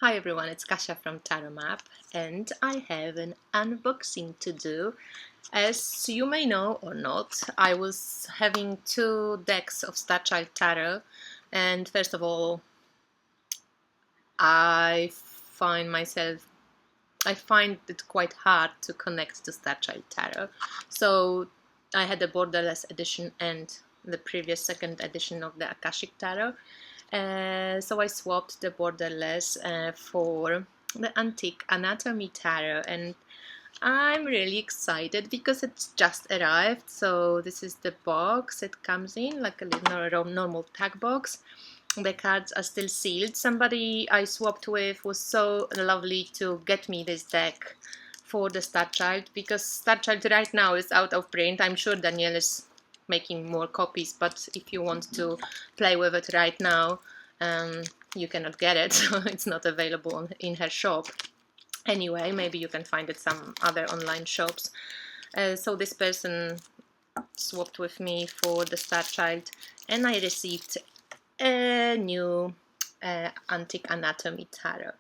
Hi everyone, it's Kasia from Tarot Map, and I have an unboxing to do. As you may know or not, I was having two decks of Starchild Tarot, and first of all, I find it quite hard to connect to Starchild Tarot. So I had the Borderless edition and the previous second edition of the Akashic Tarot. So I swapped the Borderless for the Antique Anatomy Tarot, and I'm really excited because it's just arrived. So this is the box it comes in, like a little normal tag box. The cards are still sealed. Somebody I swapped with was so lovely to get me this deck for the Starchild, because Starchild right now is out of print. I'm sure Danielle is making more copies, but if you want to play with it right now, you cannot get it, so it's not available in her shop. Anyway, maybe you can find it some other online shops. So this person swapped with me for the Starchild, and I received a new Antique Anatomy Tarot.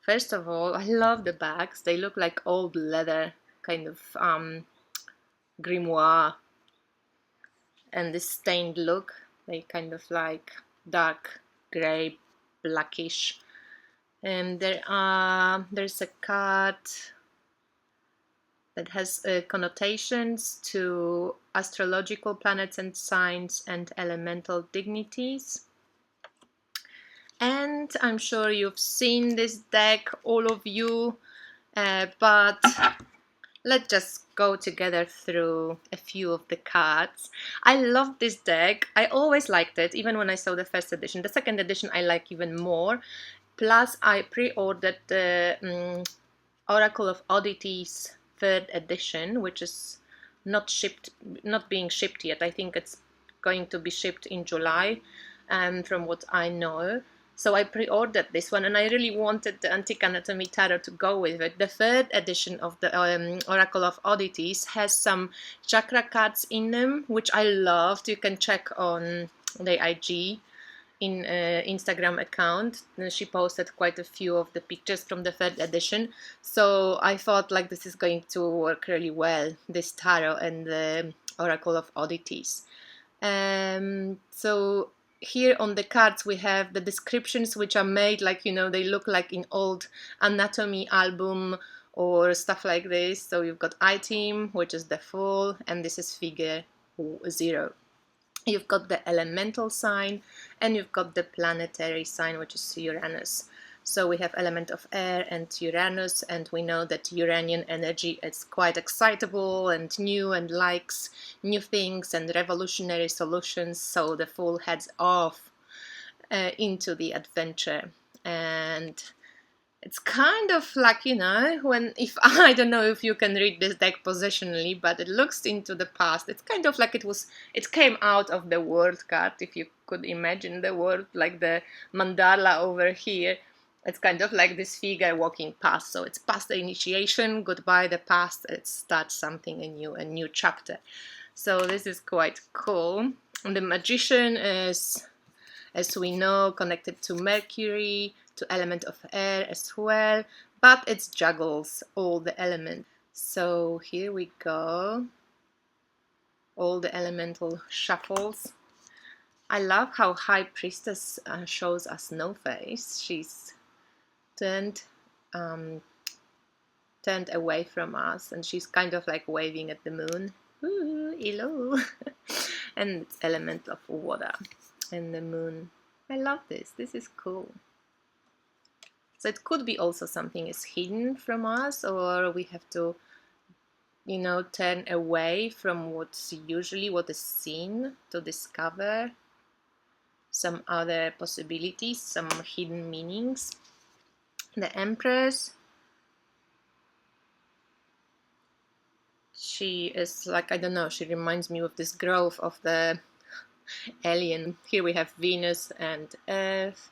First of all, I love the bags. They look like old leather, kind of grimoire, and this stained look, they kind of like dark gray, blackish. And there's a card that has connotations to astrological planets and signs and elemental dignities. And I'm sure you've seen this deck, all of you, but let's just go together through a few of the cards. I love this deck. I always liked it, even when I saw the first edition. The second edition I like even more. Plus, I pre-ordered the Oracle of Oddities third edition, which is not being shipped yet. I think it's going to be shipped in July, from what I know. So I pre-ordered this one, and I really wanted the Antique Anatomy Tarot to go with it. The third edition of the Oracle of Oddities has some chakra cards in them, which I loved. You can check on the IG in Instagram account. She posted quite a few of the pictures from the third edition. So I thought like this is going to work really well, this tarot and the Oracle of Oddities. So here on the cards we have the descriptions, which are made like, you know, they look like in old anatomy album or stuff like this. So you've got item, which is the Fool, and this is figure 0. You've got the elemental sign, and you've got the planetary sign, which is Uranus. So we have element of air and Uranus, and we know that Uranian energy is quite excitable and new and likes new things and revolutionary solutions. So the Fool heads off into the adventure, and it's kind of like, you know, if I don't know if you can read this deck positionally, but it looks into the past. It's kind of like it came out of the world card, if you could imagine the world, like the mandala over here. It's kind of like this figure walking past. So it's past the initiation, goodbye the past, it starts something anew, a new chapter. So this is quite cool. And the Magician is, as we know, connected to Mercury, to element of air as well, but it juggles all the elements. So here we go, all the elemental shuffles. I love how High Priestess shows us no face. She's turned away from us, and she's kind of like waving at the moon. Ooh, hello. And it's element of water and the moon. I love this. This is cool. So it could be also something is hidden from us, or we have to, you know, turn away from what is seen to discover some other possibilities, some hidden meanings. The Empress, she is like, I don't know, she reminds me of this growth of the alien. Here we have Venus and Earth.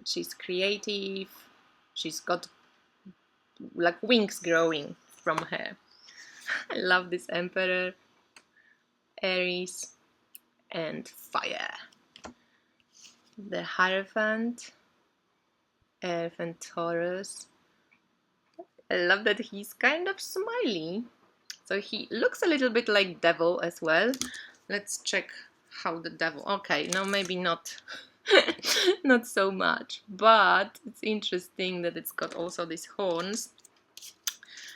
She's creative. She's got like wings growing from her. I love this Emperor, Aries, and fire. The Hierophant, Earth and Taurus. I love that he's kind of smiley. So he looks a little bit like devil as well. Let's check how the devil... Okay, no, maybe not. Not so much. But it's interesting that it's got also these horns.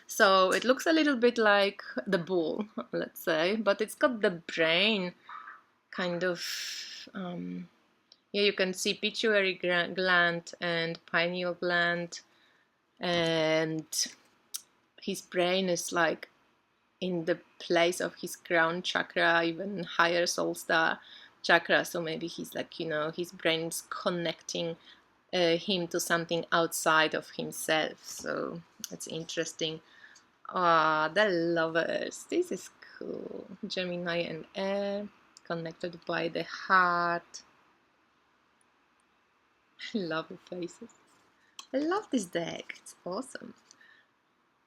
So it looks a little bit like the bull, let's say. But it's got the brain kind of... yeah, you can see pituitary gland and pineal gland. And his brain is like in the place of his crown chakra, even higher soul star chakra. So maybe he's like, you know, his brain's connecting him to something outside of himself. So it's interesting. Ah, the lovers. This is cool. Gemini and Air connected by the heart. I love the faces. I love this deck. It's awesome.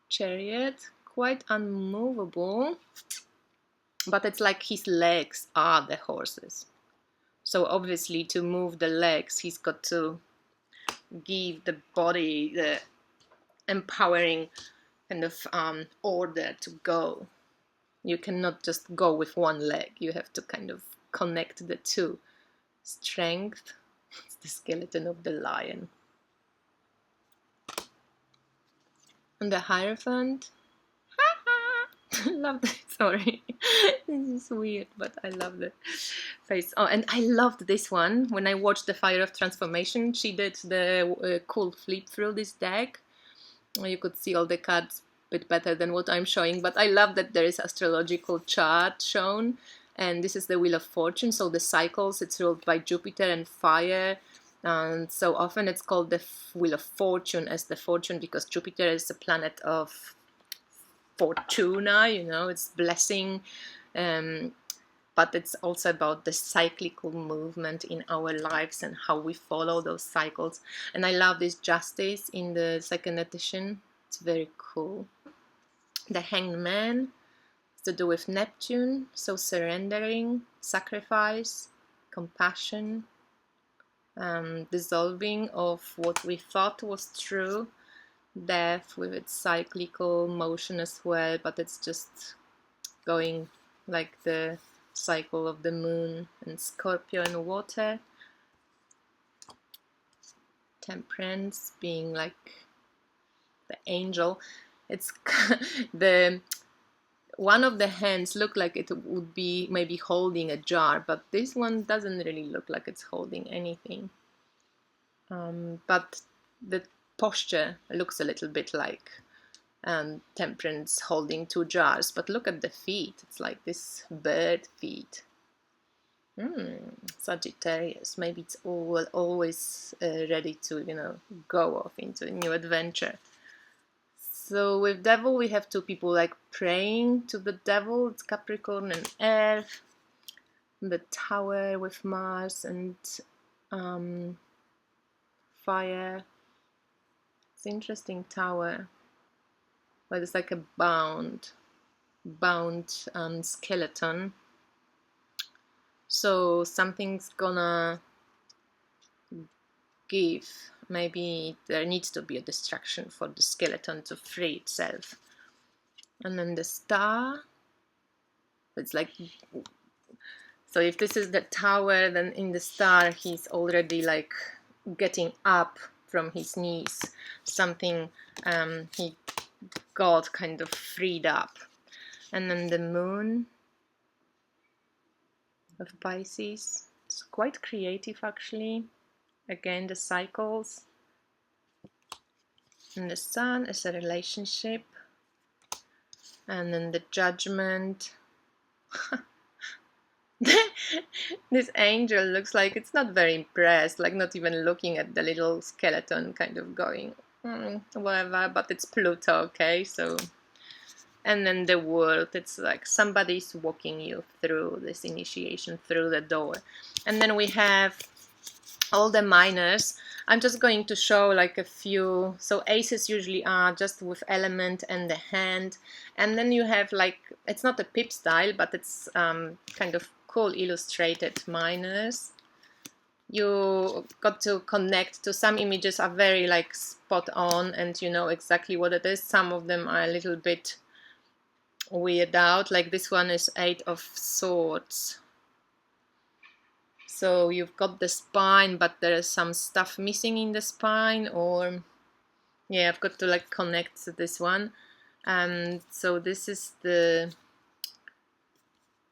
Chariot, quite unmovable, but it's like his legs are the horses. So obviously to move the legs, he's got to give the body the empowering kind of order to go. You cannot just go with one leg. You have to kind of connect the two. Strength, it's the skeleton of the lion. And the Hierophant. Love that. Sorry, this is weird, but I love the face. Oh, and I loved this one when I watched the Fire of Transformation. She did the cool flip through this deck. You could see all the cards a bit better than what I'm showing, but I love that there is astrological chart shown, and this is the Wheel of Fortune. So the cycles, it's ruled by Jupiter and fire. And so often it's called the Wheel of Fortune as the fortune because Jupiter is the planet of fortuna, you know, it's blessing. But it's also about the cyclical movement in our lives and how we follow those cycles. And I love this Justice in the second edition. It's very cool. The Hanged Man is to do with Neptune, so surrendering, sacrifice, compassion. Dissolving of what we thought was true, death with its cyclical motion as well, but it's just going like the cycle of the moon. And Scorpio and water. Temperance being like the angel. It's the one of the hands look like it would be maybe holding a jar, but this one doesn't really look like it's holding anything. But the posture looks a little bit like Temperance holding two jars. But look at the feet. It's like this bird feet. Sagittarius. Maybe it's always ready to, you know, go off into a new adventure. So with devil, we have two people like praying to the devil. It's Capricorn and Earth. The Tower with Mars and fire. It's an interesting tower. But it's like a bound skeleton. So something's gonna give. Maybe there needs to be a distraction for the skeleton to free itself. And then the star, it's like, so if this is the tower, then in the star he's already like getting up from his knees. Something he got kind of freed up. And then the moon of Pisces. It's quite creative actually. Again, the cycles. And the sun is a relationship. And then the judgment. This angel looks like it's not very impressed, like not even looking at the little skeleton, kind of going, whatever, but it's Pluto, okay, so. And then the world, it's like somebody's walking you through this initiation, through the door. And then we have all the minors. I'm just going to show like a few. So aces usually are just with element and the hand. And then you have like, it's not a pip style, but it's kind of cool illustrated minors. you got to connect to. Some images are very like spot on and you know exactly what it is. Some of them are a little bit weird out, like this one is 8 of Swords. So you've got the spine, but there is some stuff missing in the spine, or yeah, I've got to like connect to this one. And so this is the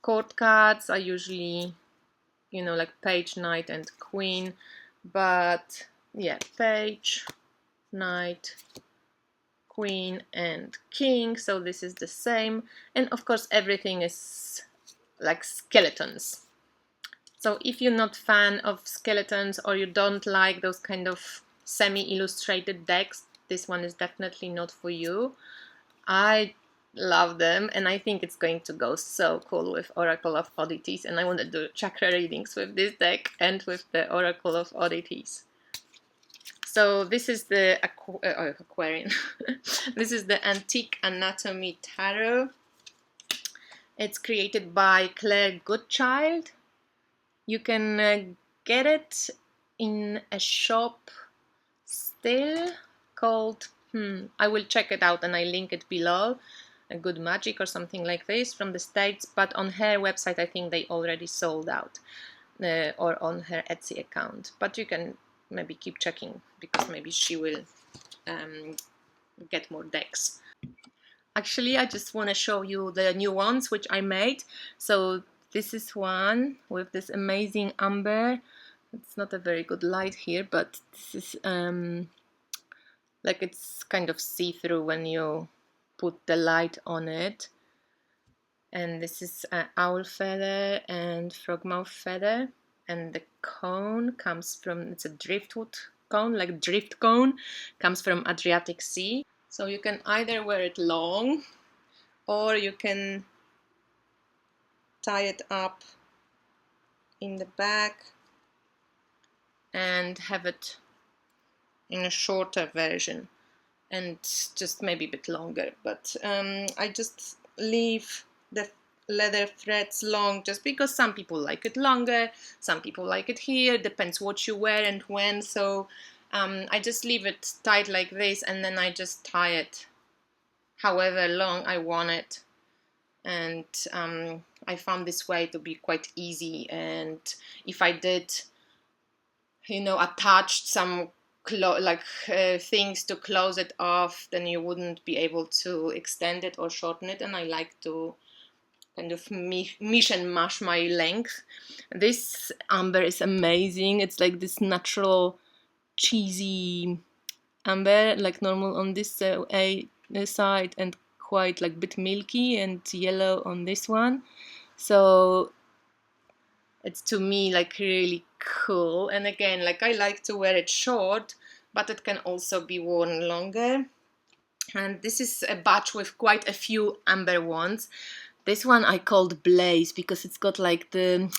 court cards are usually, you know, like Page, Knight and Queen, but yeah, Page, Knight, Queen and King, so this is the same. And of course everything is like skeletons. So if you're not fan of skeletons or you don't like those kind of semi-illustrated decks, this one is definitely not for you. I love them and I think it's going to go so cool with Oracle of Oddities, and I want to do chakra readings with this deck and with the Oracle of Oddities. So this is the Aquarian. This is the Antique Anatomy Tarot. It's created by Claire Goodchild. You can get it in a shop still called, I will check it out and I link it below, a Good Magic or something like this from the States, but on her website I think they already sold out, or on her Etsy account, but you can maybe keep checking because maybe she will get more decks. Actually, I just want to show you the new ones which I made. So this is one with this amazing amber. It's not a very good light here, but this is like it's kind of see-through when you put the light on it. And this is owl feather and frogmouth feather, and the cone comes from, it's a driftwood cone, like drift cone, comes from Adriatic Sea. So you can either wear it long or you can tie it up in the back and have it in a shorter version and just maybe a bit longer, but I just leave the leather threads long just because some people like it longer, some people like it here, depends what you wear and when. So I just leave it tied like this and then I just tie it however long I want it. And I found this way to be quite easy, and if I did, you know, attached some things to close it off, then you wouldn't be able to extend it or shorten it, and I like to kind of mish and mash my length. This amber is amazing. It's like this natural cheesy amber, like normal on this side and quite like bit milky and yellow on this one. So it's to me like really cool, and again, like I like to wear it short, but it can also be worn longer. And this is a batch with quite a few amber ones. This one I called Blaze because it's got like the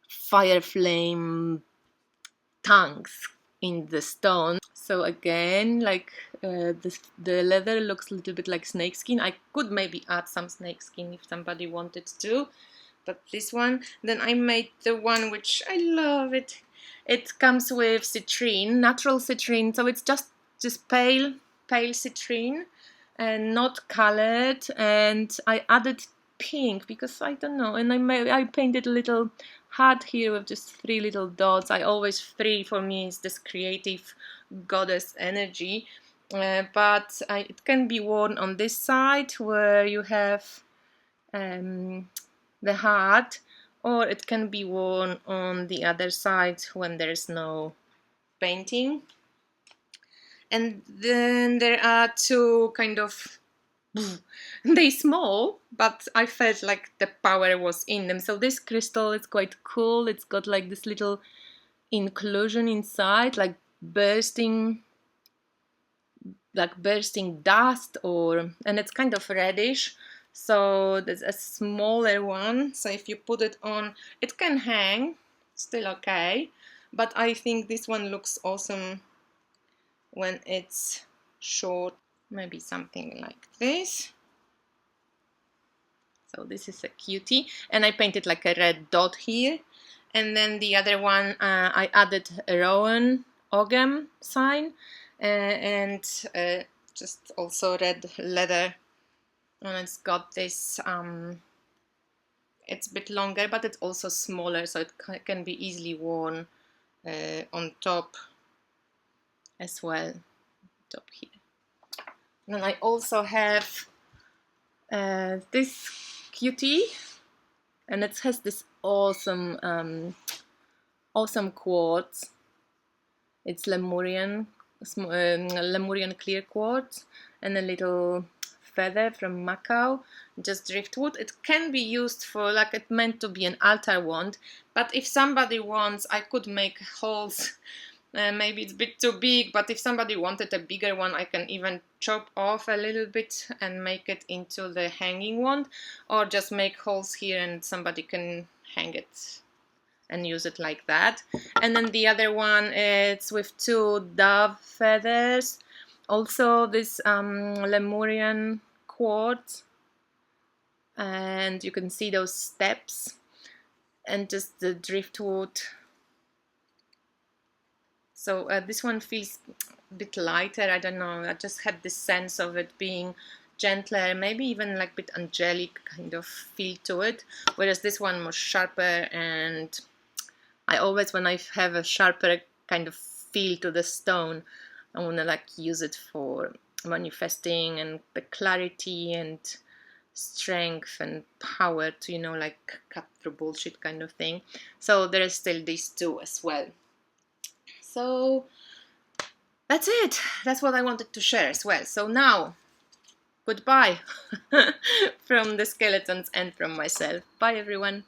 fire flame tongues in the stone. So again, like the leather looks a little bit like snakeskin. I could maybe add some snakeskin if somebody wanted to, but this one. Then I made the one which I love it. It comes with citrine, natural citrine, so it's just pale citrine and not colored. And I added pink because I don't know, and I painted a little heart here with just 3 little dots. I always 3 for me is this creative goddess energy, but it can be worn on this side where you have the heart, or it can be worn on the other side when there's no painting. And then there are 2 kind of they small, but I felt like the power was in them. So this crystal is quite cool. It's got like this little inclusion inside, like bursting dust, and it's kind of reddish. So there's a smaller one, so if you put it on, it can hang, still okay, but I think this one looks awesome when it's short. Maybe something like this. So this is a cutie, and I painted like a red dot here, And then the other one, I added a Rowan Ogam sign, and just also red leather, and it's got this, it's a bit longer, but it's also smaller, so it can be easily worn on top as well, top here. And then I also have this cutie, and it has this awesome awesome quartz. It's Lemurian clear quartz, and a little feather from Macau, just driftwood. It can be used for, like, it's meant to be an altar wand, but if somebody wants, I could make holes. Maybe it's a bit too big, but if somebody wanted a bigger one, I can even chop off a little bit and make it into the hanging wand, or just make holes here and somebody can hang it and use it like that. And then the other one, it's with 2 dove feathers, also this Lemurian quartz, and you can see those steps, and just the driftwood. So this one feels a bit lighter, I don't know, I just had this sense of it being gentler, maybe even like a bit angelic kind of feel to it, whereas this one was sharper, and I always, when I have a sharper kind of feel to the stone, I want to like use it for manifesting and the clarity and strength and power to, you know, like cut through bullshit kind of thing. So there is still these 2 as well. So that's it. That's what I wanted to share as well. So now, goodbye from the skeletons and from myself. Bye, everyone.